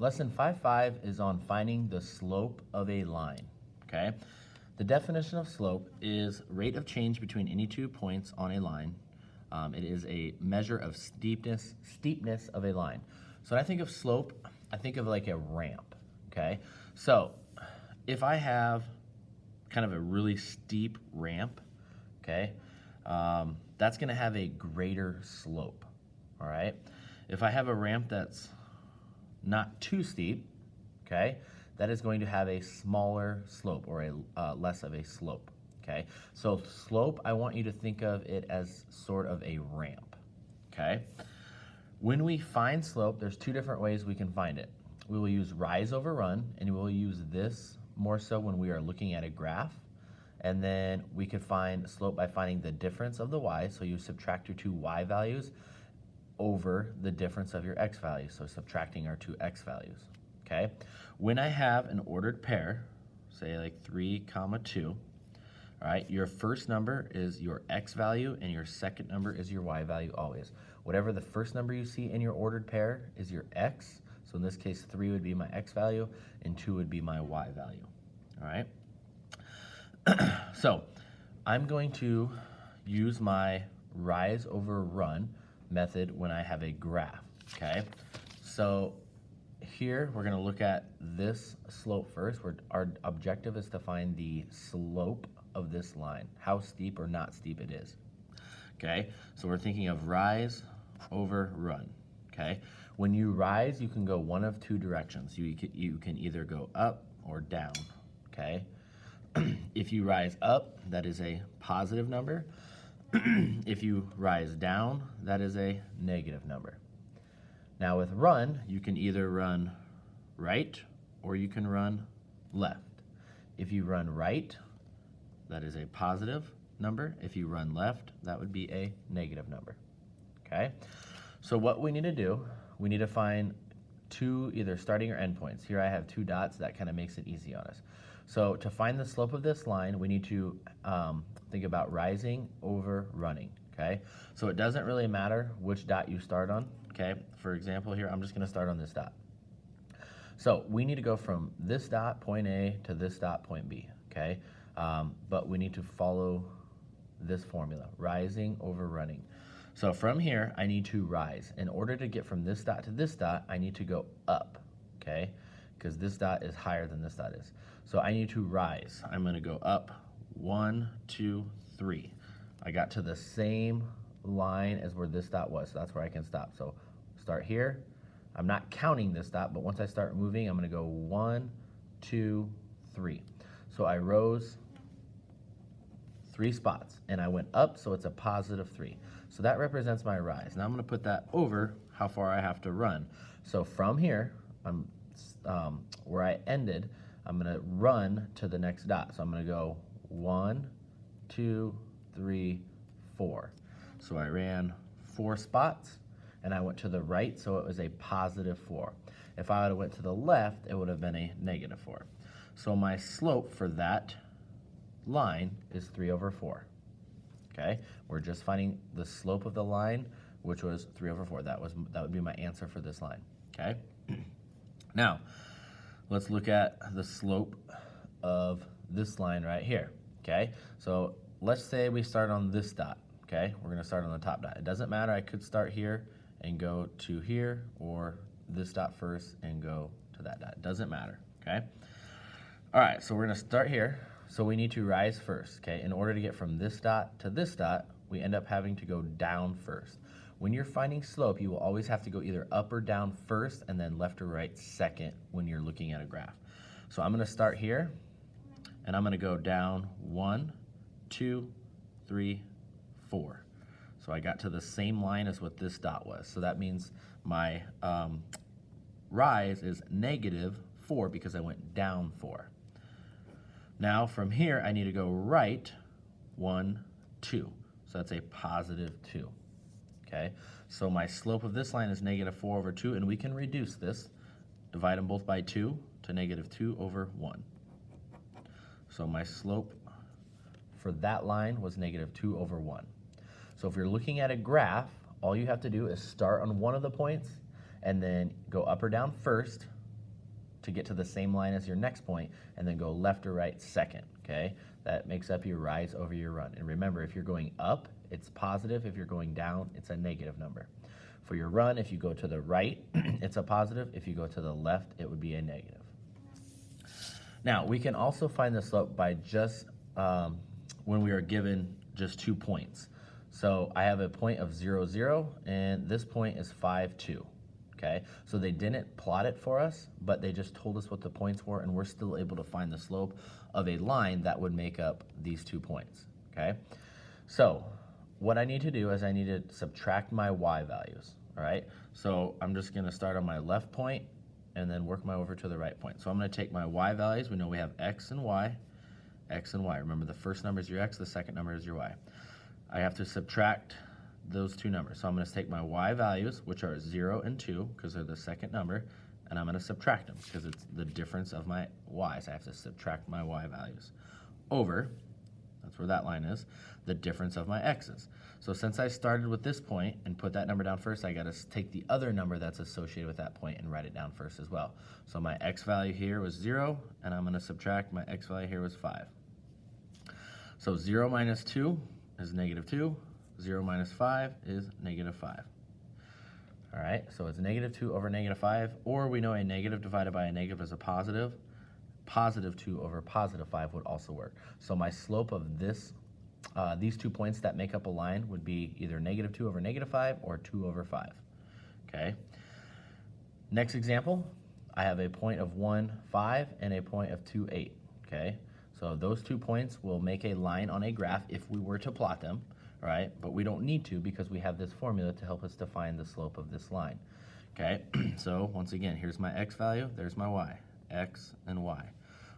Lesson 5.5 is on finding the slope of a line, okay? The definition of slope is rate of change between any 2 points on a line. It is a measure of steepness of a line. So when I think of slope, I think of like a ramp, okay? So if I have kind of a really steep ramp, okay, that's gonna have a greater slope, all right? If I have a ramp that's not too steep, okay, that is going to have a smaller slope or a less of a slope, okay? So slope, I want you to think of it as sort of a ramp, okay? When we find slope, there's 2 different ways we can find it. We will use rise over run, and we will use this more so when we are looking at a graph. And then we could find slope by finding the difference of the y, so you subtract your 2 y values over the difference of your x values, so subtracting our 2 x values, okay? When I have an ordered pair, say like 3, 2, all right, your first number is your x value and your second number is your y value always. Whatever the first number you see in your ordered pair is your x, so in this case 3 would be my x value and 2 would be my y value, all right? So I'm going to use my rise over run method when I have a graph, okay? So here we're gonna look at this slope first. Our objective is to find the slope of this line, how steep or not steep it is, okay? So we're thinking of rise over run, okay? When you rise, you can go one of 2 directions. You can either go up or down, okay? If you rise up, that is a positive number. If you rise down, that is a negative number. Now with run, you can either run right or you can run left. If you run right, that is a positive number. If you run left, that would be a negative number, okay? So what we need to do, we need to find 2 either starting or end points. Here I have 2 dots, that kind of makes it easy on us. So to find the slope of this line, we need to think about rising over running, okay? So it doesn't really matter which dot you start on, okay? For example here, I'm just gonna start on this dot. So we need to go from this dot, point A, to this dot, point B, okay? But we need to follow this formula, rising over running. So from here, I need to rise. In order to get from this dot to this dot, I need to go up, okay? Because this dot is higher than this dot is. So I need to rise. I'm gonna go up 1, 2, 3. I got to the same line as where this dot was, so that's where I can stop. So start here. I'm not counting this dot, but once I start moving, I'm gonna go 1, 2, 3. So I rose 3 spots, and I went up, so it's a positive 3. So that represents my rise. Now I'm gonna put that over how far I have to run. So from here, where I ended, I'm gonna run to the next dot. So I'm gonna go 1, 2, 3, 4. So I ran 4 spots and I went to the right, so it was a positive 4. If I would have went to the left, it would have been a negative 4. So my slope for that line is 3 over 4, okay? We're just finding the slope of the line, which was 3 over 4. That would be my answer for this line, okay? Now, let's look at the slope of this line right here, okay? So let's say we start on this dot, okay? We're gonna start on the top dot. It doesn't matter, I could start here and go to here, or this dot first and go to that dot. It doesn't matter, okay? All right, so we're gonna start here. So we need to rise first, okay? In order to get from this dot to this dot, we end up having to go down first. When you're finding slope, you will always have to go either up or down first and then left or right second when you're looking at a graph. So I'm gonna start here and I'm gonna go down 1, 2, 3, 4. So I got to the same line as what this dot was. So that means my rise is negative 4 because I went down 4. Now from here, I need to go right 1, 2. So that's a positive 2. Okay, so my slope of this line is negative 4 over 2, and we can reduce this. Divide them both by 2 to negative 2 over 1. So my slope for that line was negative 2 over 1. So if you're looking at a graph, all you have to do is start on one of the points and then go up or down first, to get to the same line as your next point, and then go left or right second, okay? That makes up your rise over your run. And remember, if you're going up, it's positive. If you're going down, it's a negative number. For your run, if you go to the right, it's a positive. If you go to the left, it would be a negative. Now, we can also find the slope by just when we are given just 2 points. So I have a point of 0, 0, and this point is 5, 2. Okay, so they didn't plot it for us, but they just told us what the points were, and we're still able to find the slope of a line that would make up these 2 points. Okay, so what I need to do is I need to subtract my y values. All right, so I'm just going to start on my left point and then work my way over to the right point. So I'm going to take my y values. We know we have x and y, x and y. Remember, the first number is your x, the second number is your y. I have to subtract those 2 numbers. So I'm going to take my y values, which are 0 and 2, because they're the second number, and I'm going to subtract them, because it's the difference of my y's. I have to subtract my y values over, that's where that line is, the difference of my x's. So since I started with this point and put that number down first, I got to take the other number that's associated with that point and write it down first as well. So my x value here was 0, and I'm going to subtract my x value here was 5. So 0 minus 2 is negative 2. 0 minus 5 is negative 5. All right, so it's negative 2 over negative 5, or we know a negative divided by a negative is a positive. Positive 2 over positive 5 would also work. So my slope of this, these 2 points that make up a line would be either negative 2 over negative 5 or 2 over 5. Okay. Next example, I have a point of 1, 5 and a point of 2, 8. Okay, so those 2 points will make a line on a graph if we were to plot them. Right, but we don't need to because we have this formula to help us define the slope of this line. Okay, so once again, here's my x value, there's my y, x and y.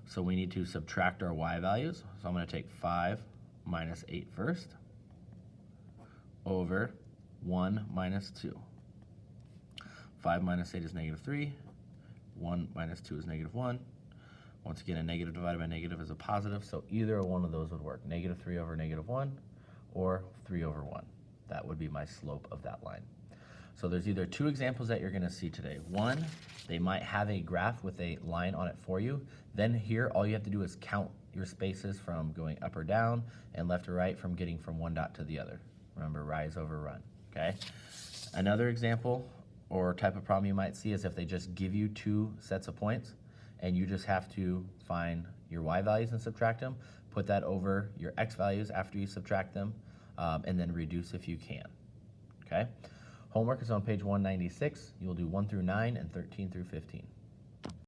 So we need to subtract our y values. So I'm going to take 5 minus 8 first over 1 minus 2. 5 minus 8 is negative 3. 1 minus 2 is negative 1. Once again, a negative divided by negative is a positive, so either one of those would work. Negative 3 over negative 1. Or 3 over 1. That would be my slope of that line. So there's either 2 examples that you're going to see today. One, they might have a graph with a line on it for you. Then here, all you have to do is count your spaces from going up or down and left or right from getting from one dot to the other. Remember, rise over run, okay? Another example or type of problem you might see is if they just give you 2 sets of points and you just have to find your y values and subtract them. Put that over your x values after you subtract them, and then reduce if you can, okay? Homework is on page 196. You'll do 1 through 9 and 13 through 15.